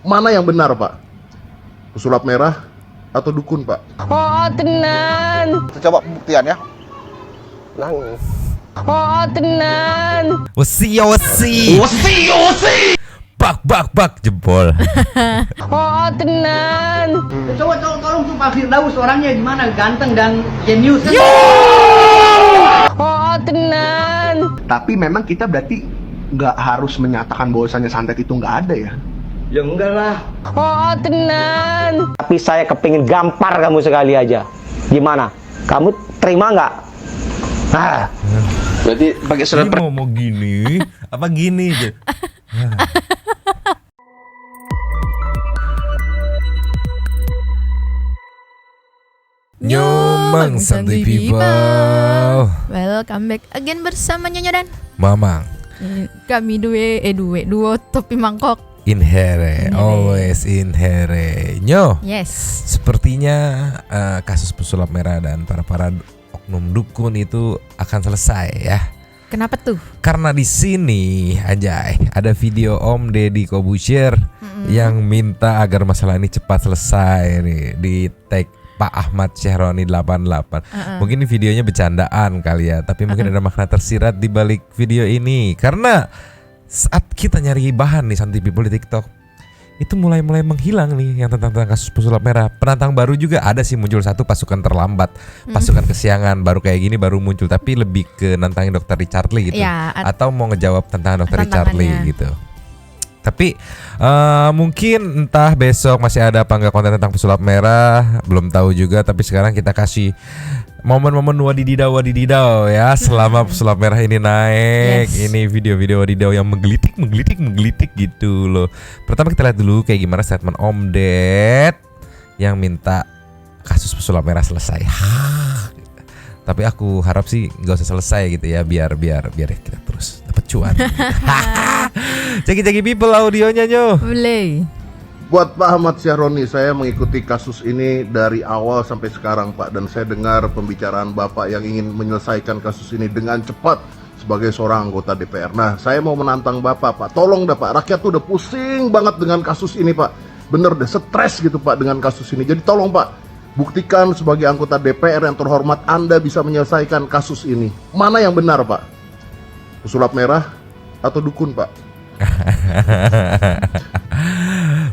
Mana yang benar, Pak? Pesulap merah atau dukun, Pak? Oh, tenan. Kita coba pembuktian ya. Nang. Oh, tenan. Wesi ya wesi. Bak jempol. Oh, tenan. Coba tolong tuh Pak Firdaus orangnya gimana, ganteng dan jenius kan? Oh, tenan. Tapi memang kita berarti nggak harus menyatakan bahwasannya santet itu nggak ada ya? Ya enggak lah. Oh, tenan. Tapi saya kepingin gampar kamu sekali aja. Gimana? Kamu terima nggak? Nah, Berarti pakai surat Ini mau gini apa gini aja? Nyomang santuy people. Welcome back again bersama Nyonya dan Mamang kami duo topi mangkok. Inhere, always inhere. Nyo, Yes. sepertinya kasus pesulap merah dan para oknum dukun itu akan selesai ya. Kenapa tuh? Karena di sini aja ada video Om Deddy Corbuzier yang minta agar masalah ini cepat selesai nih, di tag Pak Ahmad Syahroni 88. Mungkin ini videonya bercandaan kali ya, tapi mungkin ada makna tersirat di balik video ini. Karena saat kita nyari bahan nih Santuy People di TikTok, itu mulai menghilang nih yang tentang kasus pesulap merah. Penantang baru juga ada sih, muncul satu pasukan terlambat, pasukan kesiangan, baru kayak gini baru muncul, tapi lebih ke nantangin Dr. Richard Lee gitu, Ya, atau mau ngejawab tentang Dr. Richard Lee tantangannya. gitu. Tapi mungkin entah besok masih ada apa enggak konten tentang pesulap merah, belum tahu juga. Tapi sekarang kita kasih momen-momen wadididaw ya selama pesulap merah ini naik. Yes. Ini video-video wadidaw yang menggelitik gitu loh. Pertama kita lihat dulu kayak gimana statement Om Ded yang minta kasus pesulap merah selesai. Tapi aku harap sih nggak usah selesai gitu ya, biar kita terus dapat cuan. Ceki people audionya Nyo. Boleh. Buat Pak Ahmad Syahroni, saya mengikuti kasus ini dari awal sampai sekarang, Pak. Dan saya dengar pembicaraan Bapak yang ingin menyelesaikan kasus ini dengan cepat sebagai seorang anggota DPR. Nah, saya mau menantang Bapak, Pak. Tolong dah, Pak. Rakyat tuh udah pusing banget dengan kasus ini, Pak. Bener deh, stres gitu, Pak, dengan kasus ini. Jadi tolong, Pak, buktikan sebagai anggota DPR yang terhormat Anda bisa menyelesaikan kasus ini. Mana yang benar, Pak? Pesulap merah atau dukun, Pak?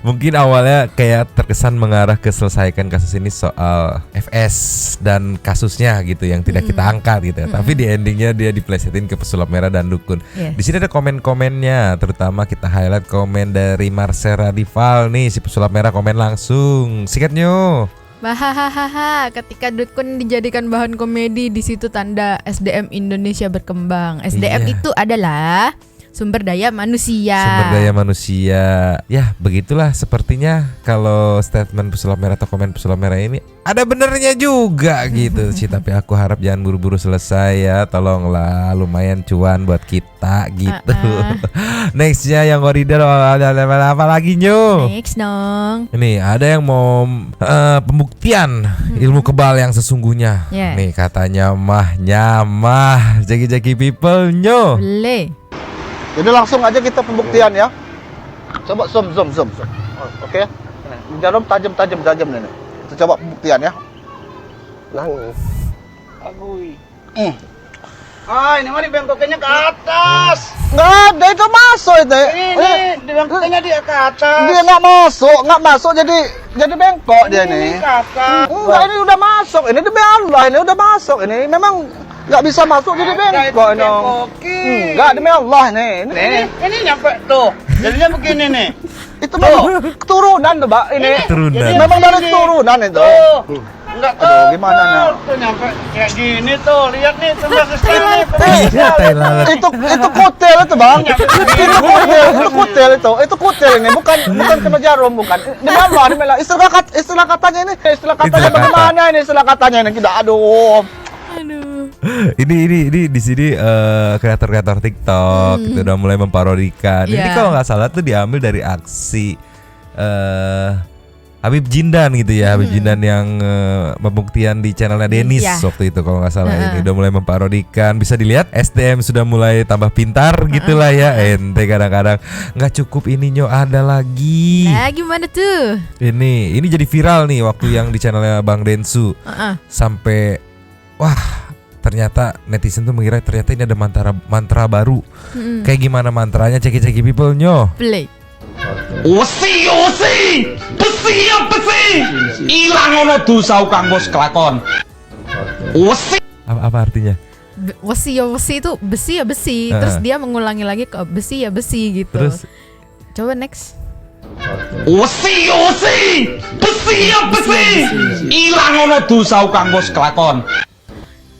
Mungkin awalnya kayak terkesan mengarah ke selesaikan kasus ini soal FS dan kasusnya gitu yang tidak kita angkat gitu ya. Tapi di endingnya dia diplesetin ke pesulap merah dan dukun. Yes. Di sini ada komen-komennya, terutama kita highlight komen dari Marcel Radival nih, si pesulap merah komen langsung. Sikat Nyo. Bahahaha, ketika dukun dijadikan bahan komedi, di situ tanda SDM Indonesia berkembang. SDM Iya. itu adalah sumber daya manusia. Sumber daya manusia. Ya begitulah sepertinya kalau statement pesulap merah atau komen pesulap merah ini ada benernya juga gitu sih. Tapi aku harap jangan buru-buru selesai ya. Tolonglah, lumayan cuan buat kita gitu. Nextnya yang original ada apa lagi Nyo? Next dong. Ini ada yang mau pembuktian ilmu kebal yang sesungguhnya. Yeah. Nih katanya nyamah jaki people Nyo. Boleh. Jadi langsung aja kita pembuktian ya. Coba zoom. Oke. Jarum tajam nih. Kita coba pembuktian ya. Nang. Agui. Ini mah dibengkoknya ke atas. Nggak ada, itu masuk itu. Ini dibengkoknya dia ke atas. Dia nggak masuk jadi bengkok dia nih. Ke atas. Enggak, ini udah masuk. Ini demi Allah, ini udah masuk. Ini memang nggak bisa masuk jadi bengkok ini. Enggak, demi Allah nih. Ini nyampe tuh. Jadinya begini nih. Itu memang keturunan tuh, Mbak. Ini Turunan. memang dari keturunan itu. Enggak Aduh, tahu. gimana nih? Tuh nyampe kayak gini tuh. Lihat nih tembak sistem nih. Iya, tai lalat. Itu kutil itu, Bang. Itu kutil ini, bukan kena jarum, bukan. Demi Allah, demi Allah. Istilah katanya ini, Istilah kata. bagaimana ini istilah katanya ini? Tidak, aduh. Ini di sini kreator TikTok itu udah mulai memparodikan. Ini Yeah. kalau nggak salah tuh diambil dari aksi Habib Jindan gitu ya, Habib Jindan yang pembuktian di channelnya Denis Iya. waktu itu kalau nggak salah. Ini udah mulai memparodikan, bisa dilihat SDM sudah mulai tambah pintar gitulah ya. Ente kadang-kadang nggak cukup ini Nyo, ada lagi. Nah, gimana tuh? Ini jadi viral nih waktu yang di channelnya Bang Densu. Sampai wah, ternyata netizen tuh mengira ternyata ini ada mantra baru. Kayak gimana mantranya? Ceki-ceki people Nyo. Play. Wesi, besi, ilang ono dosa kang bos kelakon. Wesi. Apa artinya? Wesi itu besi ya besi. Terus dia mengulangi lagi ke besi ya besi gitu. Terus coba next. Wesi, besi, ilang ono dosa kang bos kelakon.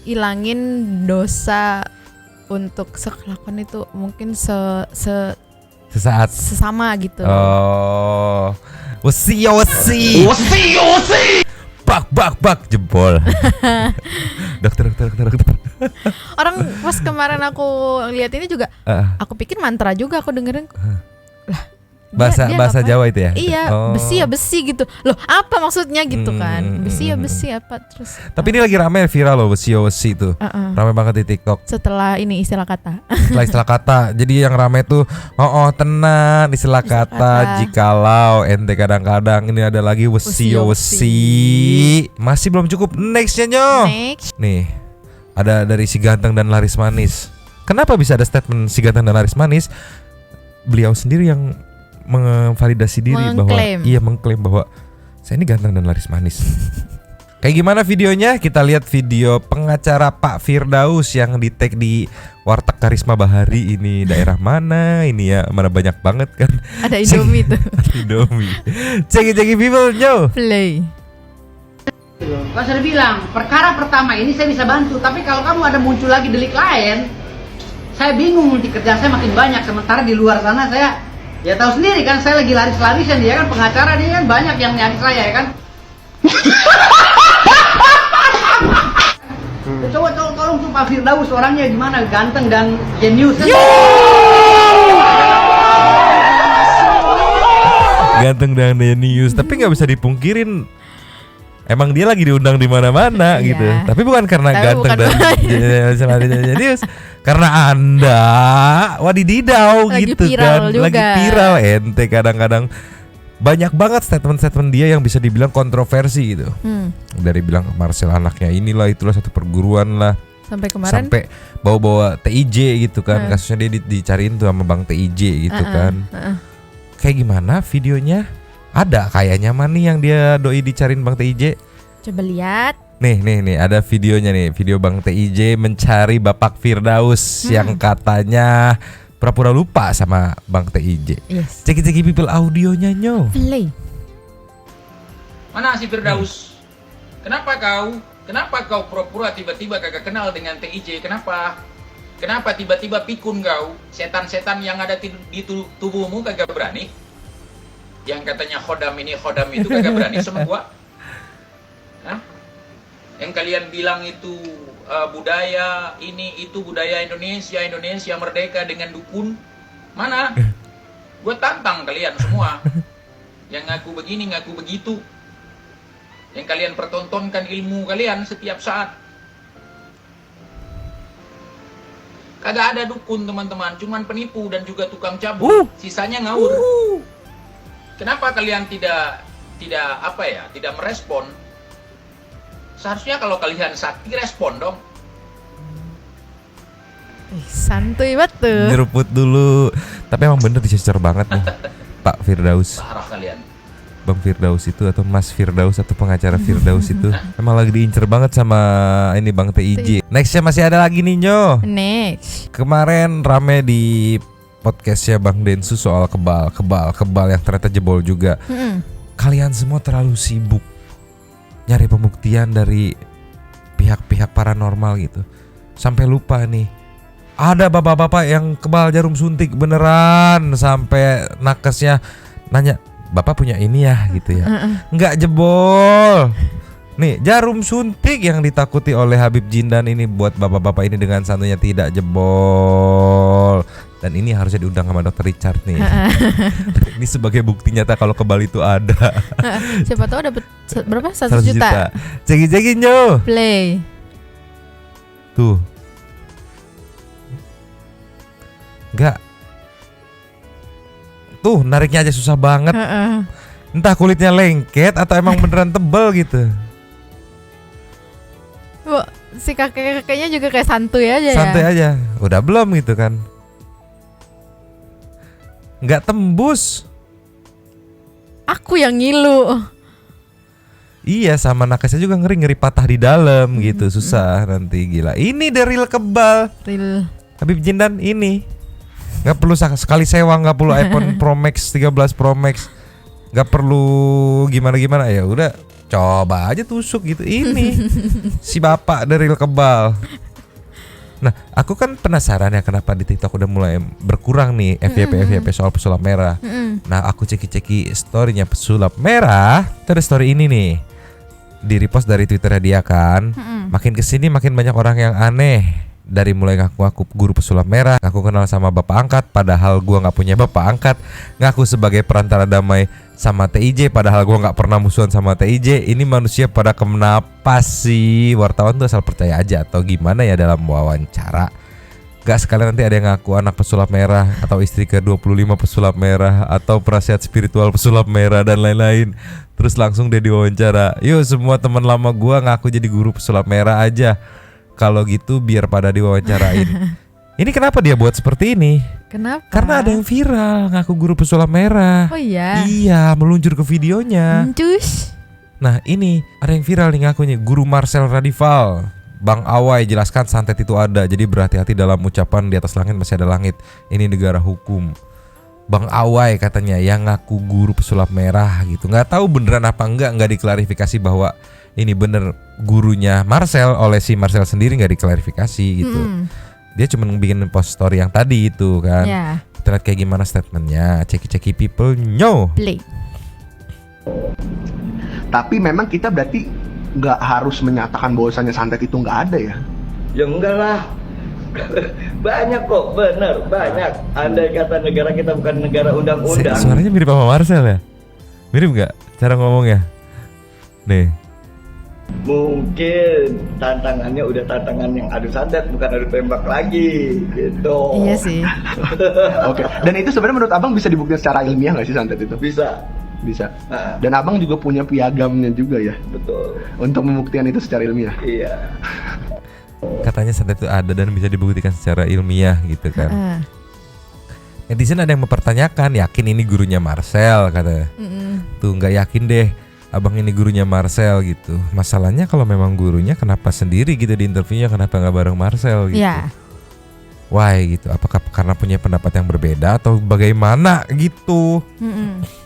Ilangin dosa untuk sekelakon itu mungkin sesaat sesama gitu. Oh, wesi. Bak jempol. dokter. Orang pas kemarin aku lihat ini juga, aku pikir mantra juga aku dengerin. Lah, dia bahasa ngapain? Jawa itu ya? Iya, Oh. besi ya besi gitu. Loh, apa maksudnya gitu kan? Besi ya besi apa terus? Tapi ini lagi rame viral loh wesi itu. Rame banget di TikTok. Setelah ini istilah kata. Setelah istilah kata. Jadi yang rame tuh tenan istilah kata. Jikalau ente kadang-kadang ini ada lagi wesi. Masih belum cukup. Nextnya Nyo. Next. Nih, ada dari si ganteng dan laris manis. Kenapa bisa ada statement si ganteng dan laris manis? Beliau sendiri yang memvalidasi diri mengklaim bahwa saya ini ganteng dan laris manis. Kayak gimana videonya? Kita lihat video pengacara Pak Firdaus yang di-tag di Warteg Karisma Bahari. Ini daerah mana? Ini ya, mana banyak banget kan. Ada Indomie tuh. Indomie. Ceki people Nyo. Play. Kan saya bilang, perkara pertama ini saya bisa bantu, tapi kalau kamu ada muncul lagi delik lain, saya bingung nanti kerjaan saya makin banyak. Sementara di luar sana saya, ya tahu sendiri kan, saya lagi laris-larisan, dia kan pengacara, dia kan banyak yang nyari saya ya kan. Coba tolong tuh Pak Firdaus orangnya gimana, ganteng dan jenius kan? Ganteng dan jenius, tapi nggak bisa dipungkirin. Emang dia lagi diundang di mana-mana gitu. Tapi bukan karena ganteng dan jenius, karena Anda wadididau Lagi gitu viral kan. juga. Lagi viral ente kadang-kadang. Banyak banget statement-statement dia yang bisa dibilang kontroversi gitu. Dari bilang Marcel anaknya inilah itulah satu perguruan lah. Sampai kemarin Sampai bawa-bawa TIJ gitu kan. Kasusnya dia dicariin tuh sama Bang TIJ gitu kan. Kayak gimana videonya? Ada kayaknya mana yang dia doi dicariin Bang TIJ. coba lihat. Nih ada videonya nih. Video Bang TIJ mencari Bapak Firdaus yang katanya pura-pura lupa sama Bang TIJ. Yes. Ceki-ceki people audionya Nyo. Play. Mana si Firdaus? Kenapa kau pura-pura tiba-tiba kagak kenal dengan TIJ? Kenapa tiba-tiba pikun kau? Setan-setan yang ada di tubuhmu kagak berani? Yang katanya khodam ini khodam itu kagak berani sama gua? Hah? Yang kalian bilang itu budaya ini itu budaya Indonesia merdeka dengan dukun? Mana? Gua tantang kalian semua. Yang ngaku begini, ngaku begitu. Yang kalian pertontonkan ilmu kalian setiap saat. Kagak ada dukun teman-teman, cuman penipu dan juga tukang cabut. Sisanya ngawur. Kenapa kalian tidak merespon? Seharusnya kalau kalian sakti respon dong. Santuy betul. Nyeruput dulu. Tapi emang bener dicecer banget nih Pak Firdaus. Parah kalian. Bang Firdaus itu atau Mas Firdaus atau pengacara Firdaus itu emang lagi diincer banget sama ini Bang TIJ. Nextnya masih ada lagi nih Nyo. Next. Kemarin rame di podcastnya Bang Densu soal kebal yang ternyata jebol juga. Kalian semua terlalu sibuk nyari pembuktian dari pihak-pihak paranormal gitu, sampai lupa nih ada bapak-bapak yang kebal jarum suntik beneran, sampai nakesnya nanya, bapak punya ini ya gitu ya. Nggak jebol. Nih, jarum suntik yang ditakuti oleh Habib Jindan ini buat bapak-bapak ini dengan santunya tidak jebol. Dan ini harusnya diundang sama Dr. Richard nih. Ini sebagai bukti nyata kalau kebal itu ada. Siapa tahu dapat berapa? 100 juta. Ceki-ceki nyo. Play. Tuh. Enggak. Tuh, nariknya aja susah banget. Entah kulitnya lengket atau emang beneran tebel gitu. Bu, si kakek-kakeknya juga kayak santuy aja Santai ya. aja. Udah belum gitu kan. Nggak tembus. Aku yang ngilu. Iya, sama nakesnya juga ngeri patah di dalam gitu. Susah nanti, gila. Ini the real kebal. Real. Habib Jindan ini. Nggak perlu sekali sewa, nggak perlu iPhone Pro Max 13 Pro Max. Nggak perlu gimana-gimana, ya udah coba aja tusuk gitu. Ini si bapak the real kebal. Nah, aku kan penasaran ya kenapa di TikTok udah mulai berkurang nih FYP soal pesulap merah. Nah, aku ceki-ceki storynya pesulap merah. Terus story ini nih di repost dari Twitternya dia kan. Makin kesini makin banyak orang yang aneh. Dari mulai ngaku-ngaku guru pesulap merah, ngaku kenal sama bapak angkat, padahal gua nggak punya bapak angkat. Ngaku sebagai perantara damai sama TIJ, padahal gua nggak pernah musuhan sama TIJ. Ini manusia pada kenapa sih? Wartawan tuh asal percaya aja atau gimana ya dalam wawancara? Gak sekalian nanti ada yang ngaku anak pesulap merah, atau istri ke-25 pesulap merah, atau penasihat spiritual pesulap merah dan lain-lain. Terus langsung dia diwawancara. Yuk semua teman lama gua ngaku jadi guru pesulap merah aja. Kalau gitu biar pada diwawancarain. Ini kenapa dia buat seperti ini? Kenapa? Karena ada yang viral ngaku guru pesulap merah. Oh iya. Iya, meluncur ke videonya. Cus. Nah, ini ada yang viral nih ngakunya guru Marcel Radival. Bang Awai jelaskan santet itu ada. Jadi berhati-hati dalam ucapan di atas langit masih ada langit. Ini negara hukum. Bang Awai katanya yang ngaku guru pesulap merah gitu. Nggak tahu beneran apa nggak diklarifikasi bahwa ini bener gurunya Marcel, oleh si Marcel sendiri nggak diklarifikasi gitu. Dia cuma bikin post story yang tadi itu kan. Kita lihat kayak gimana statementnya. Ceki-ceki people nyo. Play. Tapi memang kita berarti nggak harus menyatakan bahwasannya santet itu nggak ada ya? Ya enggak lah. Banyak kok, bener, banyak. Andai kata negara kita bukan negara undang-undang. Suaranya mirip sama Marcel ya? Mirip nggak cara ngomongnya? Nih. Mungkin tantangannya udah tantangan yang adu santet, bukan adu tembak lagi gitu. Iya sih. Oke. Dan itu sebenarnya menurut abang bisa dibuktikan secara ilmiah nggak sih santet itu? Bisa. Dan abang juga punya piagamnya juga ya? Betul. Untuk membuktikan itu secara ilmiah? Iya. Katanya santet itu ada dan bisa dibuktikan secara ilmiah gitu kan. Netizen ada yang mempertanyakan, yakin ini gurunya Marcel katanya. Tuh nggak yakin deh. Abang ini gurunya Marcel gitu. Masalahnya kalau memang gurunya kenapa sendiri gitu di interviewnya, kenapa nggak bareng Marcel gitu? Iya. Why gitu? Apakah karena punya pendapat yang berbeda atau bagaimana gitu?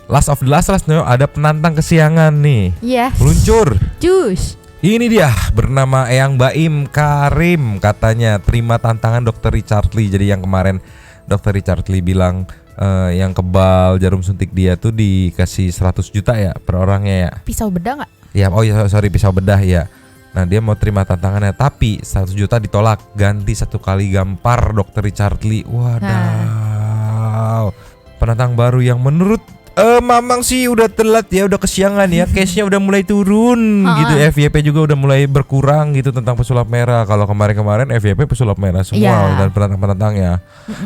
Last of the last ada penantang kesiangan nih. Yes. Meluncur. Jus. Ini dia bernama Eyang Baim Karim, katanya terima tantangan Dr. Richard Lee. Jadi yang kemarin Dr. Richard Lee bilang yang kebal jarum suntik dia tuh dikasih 100 juta ya per orangnya ya. Pisau bedah nggak? Ya, oh ya sorry pisau bedah ya. Nah dia mau terima tantangannya tapi 100 juta ditolak, ganti 1 kali gampar Dr. Richard Lee. Wadaw. Penantang baru yang menurut Mamang sih udah telat ya, udah kesiangan ya. Case-nya udah mulai turun gitu. FYP juga udah mulai berkurang gitu tentang pesulap merah. Kalau kemarin-kemarin FYP pesulap merah semua dan penantang-penantangnya.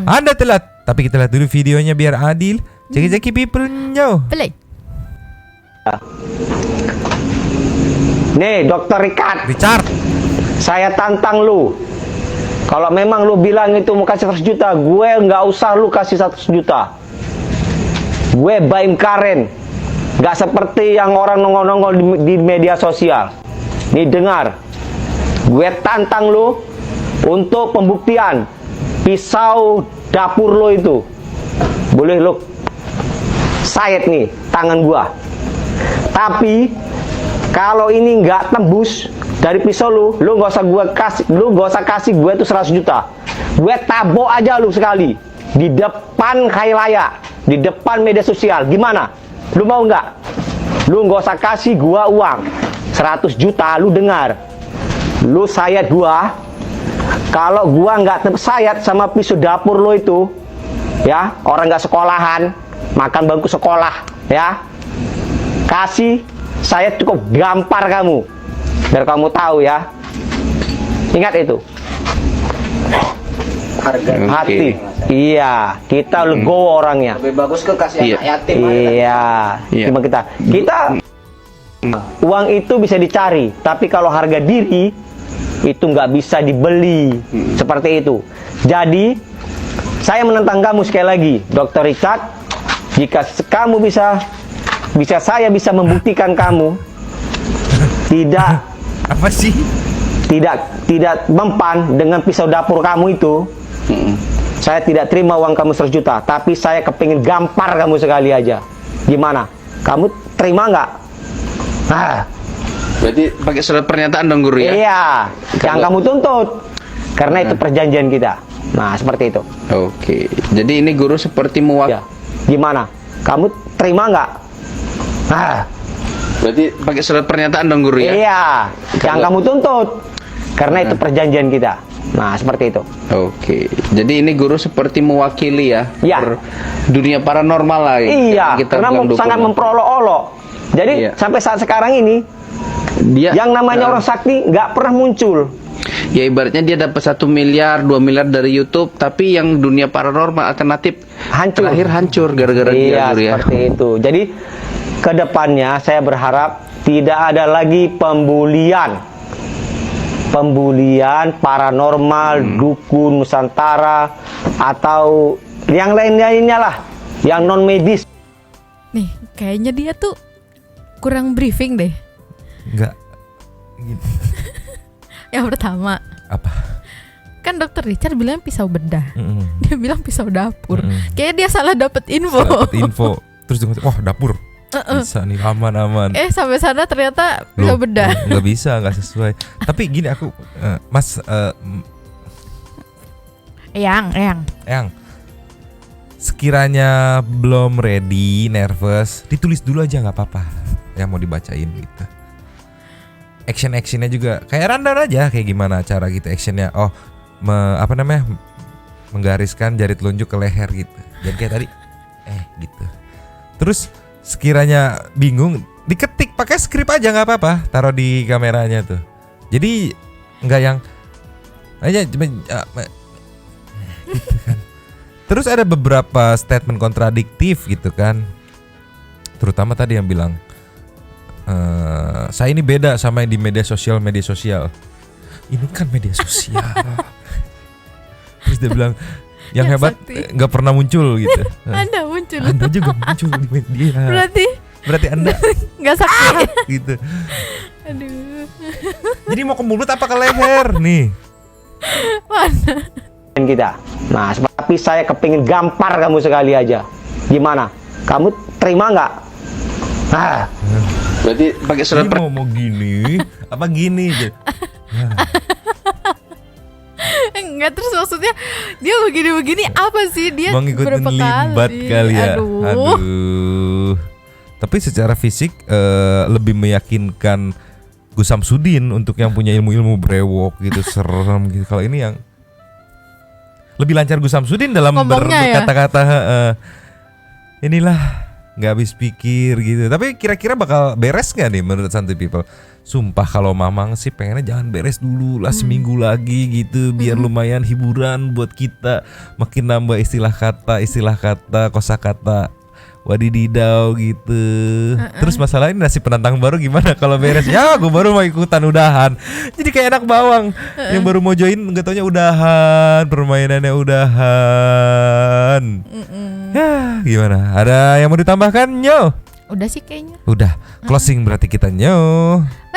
Anda telat, tapi kita lihat dulu videonya biar adil. Ceki-ceki people nyo. Play. Nih, Dr. Richard. Saya tantang lu. Kalau memang lu bilang itu mau kasih 100 juta, gue nggak usah lu kasih 100 juta. Gue Baim Karen, gak seperti yang orang nongol-nongol di media sosial. Nih dengar, gue tantang lu untuk pembuktian pisau dapur lo itu. Boleh lu sayat nih tangan gua. Tapi kalau ini nggak tembus dari pisau lu nggak usah kasih gue tuh 100 juta. Gue tabok aja lu sekali di depan khayalaya, di depan media sosial. Gimana? Lu mau nggak? Lu nggak usah kasih gua uang 100 juta, lu dengar. Lu sayat gua. Kalau gua nggak tersayat sama pisau dapur lo itu, ya, orang nggak sekolahan, makan bangku sekolah, ya, kasih saya cukup gampar kamu, biar kamu tahu ya. Ingat itu. Harga Hati. Iya, kita legowo orangnya. lebih bagus ke kasih anak yatim. Iya, cuma kita uang itu bisa dicari, tapi kalau harga diri itu nggak bisa dibeli. Seperti itu. Jadi saya menentang kamu sekali lagi, Dr. Richard. Jika kamu bisa saya bisa membuktikan kamu tidak Apa sih? tidak mempan dengan pisau dapur kamu itu. Saya tidak terima uang kamu 100 juta, tapi saya kepingin gampar kamu sekali aja. Gimana? Kamu terima nggak? Nah, Berarti pakai surat pernyataan dong guru ya? iya, yang kamu tuntut. Karena itu perjanjian kita. Nah, seperti itu. Oke. Jadi ini guru seperti Ya. Gimana? Kamu terima nggak? Nah, Berarti pakai surat pernyataan dong guru ya? iya, yang kamu tuntut. Karena itu perjanjian kita. Nah, seperti itu. Oke. Jadi ini guru seperti mewakili ya? Ya. Dunia paranormal lah. Iya, karena bilang sangat dukung. memperolok-olok. Jadi Iya. sampai saat sekarang ini yang namanya orang sakti nggak pernah muncul. Ya ibaratnya dia dapat 1 miliar, 2 miliar dari YouTube, tapi yang dunia paranormal alternatif Hancur. terakhir hancur gara-gara dia Iya, guru ya. seperti itu. Jadi kedepannya saya berharap tidak ada lagi pembulian paranormal, dukun Nusantara atau yang lain-lainnya lah, yang non medis. Nih, kayaknya dia tuh kurang briefing deh. Enggak. Gitu. Yang pertama, Apa? kan Dokter Richard bilang pisau bedah. Mm-mm. Dia bilang pisau dapur. Mm-mm. Kayaknya dia salah dapet info. Dapet info. Terus dia ngomong, wah dapur. Bisa nih, aman. Sampai sana ternyata pisau Loh, bedah. nggak bisa, nggak sesuai. Tapi gini aku, Mas, Yang sekiranya belum ready, nervous, ditulis dulu aja nggak apa-apa. Yang mau dibacain gitu. Actionnya juga kayak rundown aja, kayak gimana cara gitu actionnya. Oh, menggariskan jari telunjuk ke leher gitu. Jadi kayak tadi, gitu. Terus sekiranya bingung, diketik pakai skrip aja nggak apa-apa, taruh di kameranya tuh. Jadi nggak yang aja gitu kan. Terus ada beberapa statement kontradiktif gitu kan. Terutama tadi yang bilang saya ini beda sama yang di media sosial. Ini kan media sosial. Terus dia bilang yang hebat nggak pernah muncul gitu. Anda muncul. Anda juga muncul di media. Berarti Anda nggak sakit gitu. Aduh. Jadi mau ke mulut apa ke leher nih? Mana? Kita. Nah, tapi saya kepingin gampar kamu sekali aja. Gimana? Kamu terima nggak? Nah, Berarti pakai surat Ini mau gini apa gini aja. Enggak, terus maksudnya dia begini-begini apa sih? Dia Mau ngikutin berapa limbat kali ya. Aduh. Tapi secara fisik lebih meyakinkan Gus Samsudin untuk yang punya ilmu-ilmu brewok gitu, serem gitu. Kalau ini yang lebih lancar Gus Samsudin dalam berkata-kata. Inilah nggak habis pikir gitu. Tapi kira-kira bakal beres nggak nih menurut Santuy People? Sumpah kalau Mamang sih pengennya jangan beres dulu lah, seminggu lagi gitu, biar lumayan hiburan buat kita, makin nambah istilah kata, kosakata wadididau gitu. Terus masalah ini nasib penantang baru gimana kalau beres? Ya gue baru mau ikutan udahan. Jadi kayak anak bawang yang baru mau join nggak taunya udahan, permainannya udahan. Ya gimana? Ada yang mau ditambahkan Nyo? Udah sih kayaknya. Udah closing berarti kita Nyo.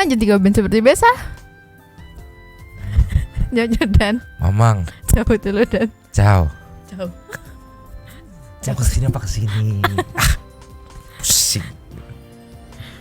Lanjut 3 band seperti biasa. Nyonya dan Mamang. cabut dulu dan. Ciao. Ciao. Mau kesini apa kesini? Pusing.